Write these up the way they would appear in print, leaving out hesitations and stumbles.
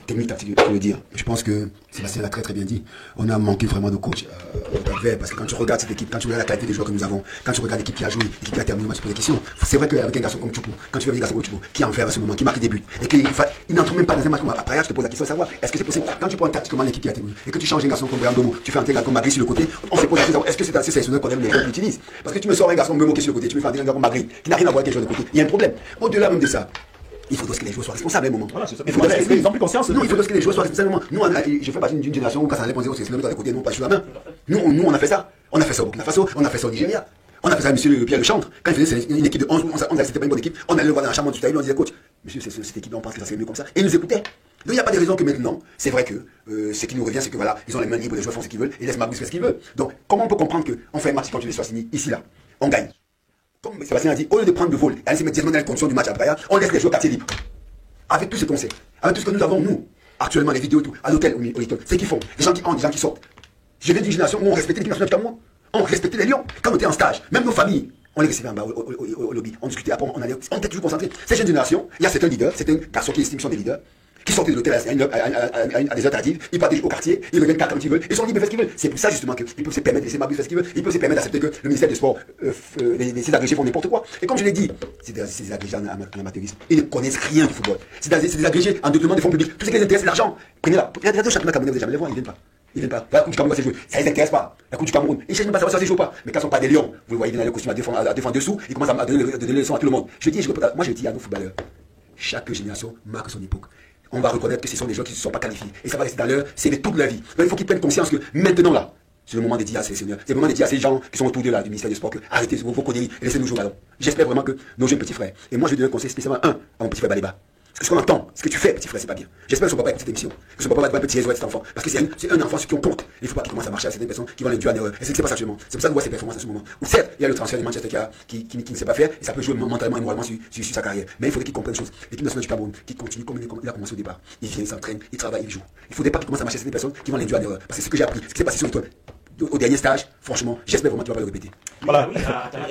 Technique tactique, je veux dire. Je pense que Sébastien l'a très bien dit. On a manqué vraiment de coach parce que quand tu regardes cette équipe, quand tu regardes la qualité des joueurs que nous avons, quand tu regardes l'équipe qui a joué, l'équipe qui a terminé le match pour des questions, c'est vrai qu'avec un garçon comme Choupo, quand tu vois un garçon comme Choupo, qui en fait à ce moment, qui marque des buts, et qu'il n'entre même pas dans un match comme après, je te pose la question de savoir, est-ce que c'est possible, quand tu prends tactiquement l'équipe qui a terminé, et que tu changes un garçon comme Brian Domo, tu fais entrer un garçon comme Magri sur le côté, on se pose la question, est-ce que c'est assez sélectionneur qu'on aime les joueurs qui utilisent? Parce que tu me sors un garçon comme Memo qui est sur le côté, tu me fais entrer un garçon comme Magri, qui n'a rien à voir avec un joueur de côté. Il y a un problème. Au-delà même de ça, il faut que les joueurs soient responsables à un moment. Voilà, il faut que les gens plus conscience. Non, il faut que les joueurs soient responsables à un moment. Nous, je fais partie d'une génération où quand ça allait penser au sélectionneur de côté, non pas sur la main. Nous, on a fait ça. On a fait ça au Burkina Faso, on a fait ça au Nigeria. On a fait ça à M. Pierre Lechantre. Quand il faisait une équipe de 11, c'était pas une bonne équipe. On allait le voir dans la chambre du taille, on disait, coach, monsieur, cette équipe, on pense que ça serait mieux comme ça. Et ils nous écoutaient. Donc il n'y a pas de raison que maintenant, c'est vrai que ce qui nous revient, c'est que voilà, ils ont les mains libres, les joueurs font ce qu'ils veulent, et laissent Magus faire ce qu'il veut. Donc, comment on peut comprendre qu'on fait un match quand tu les Swatini, ici, là, on gagne. Comme Sébastien a dit, au lieu de prendre le vol et aller se mettre directement dans les conditions du match à Braya, on laisse les joueurs quartier libre. Avec tout ce qu'on sait, avec tout ce que nous avons, nous, actuellement, les vidéos et tout, à l'hôtel, au Hilton, c'est qu'ils font. Les gens qui entrent, les gens qui sortent. Je viens d'une génération où on respectait l'équipe nationale comme moi. On respectait les Lions. Quand on était en stage, même nos familles, on les recevait en bas au lobby. On discutait après, on était toujours concentrés. Cette jeune génération, il y a certains leaders, certains garçons qui estiment qu'ils sont des leaders, qui sortent de l'hôtel à des heures tardives, ils partent au quartier, ils reviennent quand ils veulent, ils sont libres de faire ce qu'ils veulent. C'est pour ça justement qu'ils peuvent se permettre de laisser Magus faire ce qu'ils veulent, ils peuvent se permettre d'accepter que le ministère des Sports, ces agrégés font n'importe quoi. Et comme je l'ai dit, c'est des agrégés en amateurisme. Ils ne connaissent rien du football. C'est des agrégés en détournement des fonds publics. Tout ce qui les intéresse, c'est l'argent. Prenez-la. Regardez le championnat camerounais, vous jamais les voir, ils viennent pas. Ils viennent pas. La Coupe du Cameroun va se jouer. Ça les intéresse pas. La Coupe du Cameroun. Ils cherchent même pas à savoir si ça se joue pas. Mais quand ils sont pas des lions, vous le voyez, ils viennent dans le costume à défendre dessous, ils commencent à donner des leçons à tout le monde. Moi je dis à nos footballeurs, chaque génération marque son époque. On va reconnaître que ce sont des gens qui ne se sont pas qualifiés. Et ça va rester dans leur CV toute leur vie. Donc il faut qu'ils prennent conscience que maintenant là, c'est le moment de dire à ces seigneurs, c'est le moment de dire à ces gens qui sont autour de là, du ministère du Sport, que arrêtez vos conneries et laissez-nous jouer ballon. J'espère vraiment que nos jeunes petits frères, et moi je vais donner un conseil spécialement à mon petit frère Baléba. Parce que ce qu'on entend, ce que tu fais, petit frère, c'est pas bien. J'espère que son papa écoute cette émission. Que son papa va petit réseau à cet enfant. Parce que c'est un enfant sur qui on compte. Il ne faut pas qu'il commence à marcher à certaines personnes qui vont l'induire en erreur. Et c'est pas ça actuellement. C'est pour ça qu'on voit ses performances à ce moment. Ou certes, il y a le transfert de Manchester qui ne sait pas faire, et ça peut jouer mentalement et moralement sur sa carrière. Mais il faudrait qu'il comprenne une chose. L'équipe nationale du Cameroun, qui continue comme il a commencé au départ. Il vient, il s'entraîne, il travaille, il joue. Il ne faudrait pas qu'il commence à marcher à certaines personnes qui vont l'induire en erreur. Parce que c'est ce que j'ai appris. Ce qui s'est passé sur l'étoile. Au dernier stage, franchement, j'espère vraiment que tu vas pas le répéter. Voilà. Oui,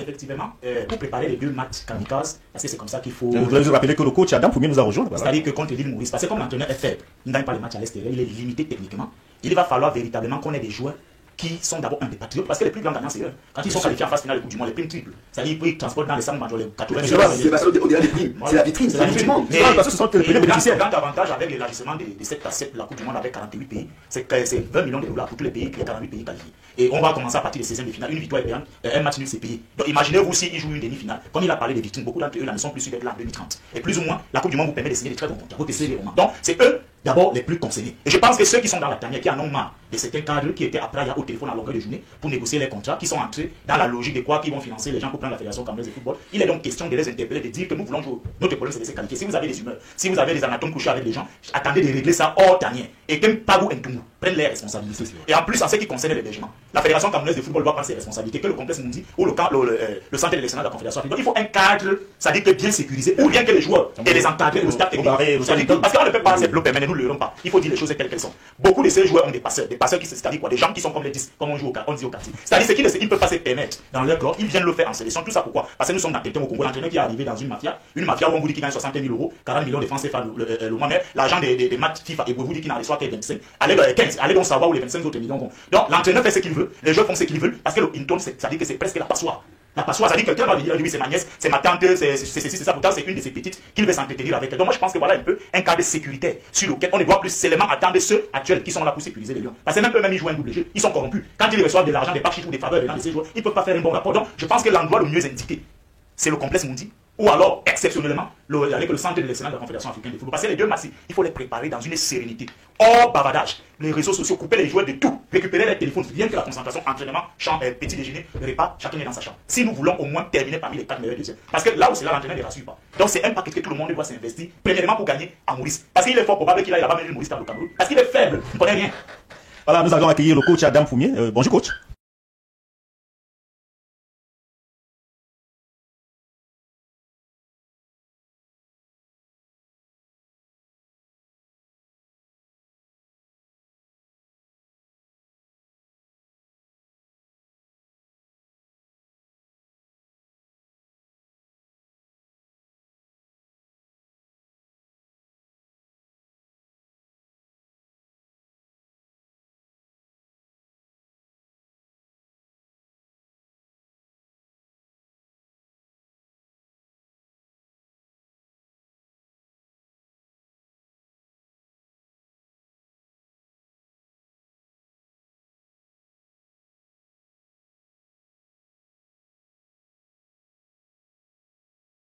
effectivement, pour préparer les deux matchs kamikazes, parce que c'est comme ça qu'il faut. Je voudrais vous rappeler que le coach Adam Foumier nous a rejoint. C'est-à-dire que contre l'île Maurice, parce que comme l'entraîneur est faible, il ne gagne pas les matchs à l'extérieur, il est limité techniquement. Il va falloir véritablement qu'on ait des joueurs qui sont d'abord un des patriotes, parce que les plus grands gagnants, c'est eux. Quand ils sont qualifiés en phase finale de Coupe du Monde, les primes triples, c'est-à-dire qu'ils transportent dans les centres majeurs les 80 C'est au-delà des primes. C'est la vitrine, c'est la vitrine du monde. Parce que ce sont les premiers bénéficiaires. Le grand avantage avec l'élargissement de 7 à 7 la Coupe du Monde avec 48 pays, c'est que c'est 20 millions de dollars pour tous les pays, les 48 pays qualifiés. Et on va commencer à partir des 16e de finale. Une victoire est payante, un match nul c'est payé. Donc imaginez-vous s'ils jouent une demi-finale. Comme il a parlé des victimes, beaucoup d'entre eux là ne sont plus sûrs d'être là en 2030. Et plus ou moins, la Coupe du Monde vous permet de signer des très bons contrats. Vous testez les romans. Donc c'est eux d'abord les plus concernés. Et je pense que ceux qui sont dans la dernière, qui en ont marre de certains cadres qui étaient après au téléphone à longueur de journée pour négocier les contrats, qui sont entrés dans la logique de quoi qu'ils vont financer les gens pour prendre la Fédération camerounaise de football. Il est donc question de les interpeller, de dire que nous voulons jouer. Notre problème c'est de se qualifier. Si vous avez des humeurs, si vous avez des anatomes couchés avec les gens, attendez de régler ça hors dernier. Et que Pabou Ntoumou prenne les responsabilités. Et en plus, en ce qui concerne l'hébergement, la Fédération camerounaise de football doit prendre ses responsabilités, que le complexe Mundi ou le centre d'élection de la Confédération africaine. Donc il faut un cadre, ça dit que bien sécurisé, ou bien que les joueurs et les encadrés, le staff technique. Parce qu'on ne peut pas se bloquer, mais nous ne le pas. Il faut dire les choses telles qu'elles sont. Beaucoup de ces joueurs ont des passeurs qui c'est-à-dire quoi, des gens qui sont comme les 10, comme on joue on dit au quartier. C'est-à-dire qu'ils ne peuvent pas se permettre dans leur corps, ils viennent le faire en sélection. Tout ça pourquoi? Parce que nous sommes dans quelqu'un au Congo, l'entraîneur qui est arrivé dans une mafia où on vous dit qu'il gagne 60 000 euros, 40 millions de francs CFA le mois, mais l'argent des matchs FIFA et vous dit qu'il n'en reçoit que 25. Allez donc savoir où les 25 autres millions vont. Donc l'entraîneur fait ce qu'il veut, les joueurs font ce qu'ils veulent, parce que le Hinton, c'est-à-dire que c'est presque la passoire. La passoire, ça dit que quelqu'un va lui dire, oui, c'est ma nièce, c'est ma tante, c'est ceci, c'est ça, pourtant c'est une de ses petites qu'il veut s'entretenir avec elle. Donc moi je pense que voilà un peu un cadre sécuritaire sur lequel on ne doit plus seulement attendre ceux actuels qui sont là pour sécuriser les lions. Parce que même eux-mêmes ils jouent un double jeu, ils sont corrompus. Quand ils reçoivent de l'argent, des parchis ou des faveurs de ces joueurs, ils ne peuvent pas faire un bon rapport. Donc je pense que l'endroit le mieux indiqué, c'est le complexe Mundi, ou alors exceptionnellement avec le centre de l'excellence de la Confédération africaine de football. Parce que les deux matchs, il faut les préparer dans une sérénité. Hors bavardage, les réseaux sociaux, couper les joueurs de tout, récupérer les téléphones, rien que la concentration, entraînement, chambre, petit déjeuner, repas, chacun est dans sa chambre. Si nous voulons au moins terminer parmi les 4 meilleurs deuxièmes. Parce que là où c'est là, l'entraîneur ne rassure pas. Donc c'est un paquet que tout le monde doit s'investir, premièrement pour gagner à Maurice. Parce qu'il est fort probable qu'il aille là-bas mener Maurice dans le Cameroun. Parce qu'il est faible, il ne connaît rien. Voilà, nous allons accueillir le coach Adam Foumier. Bonjour coach.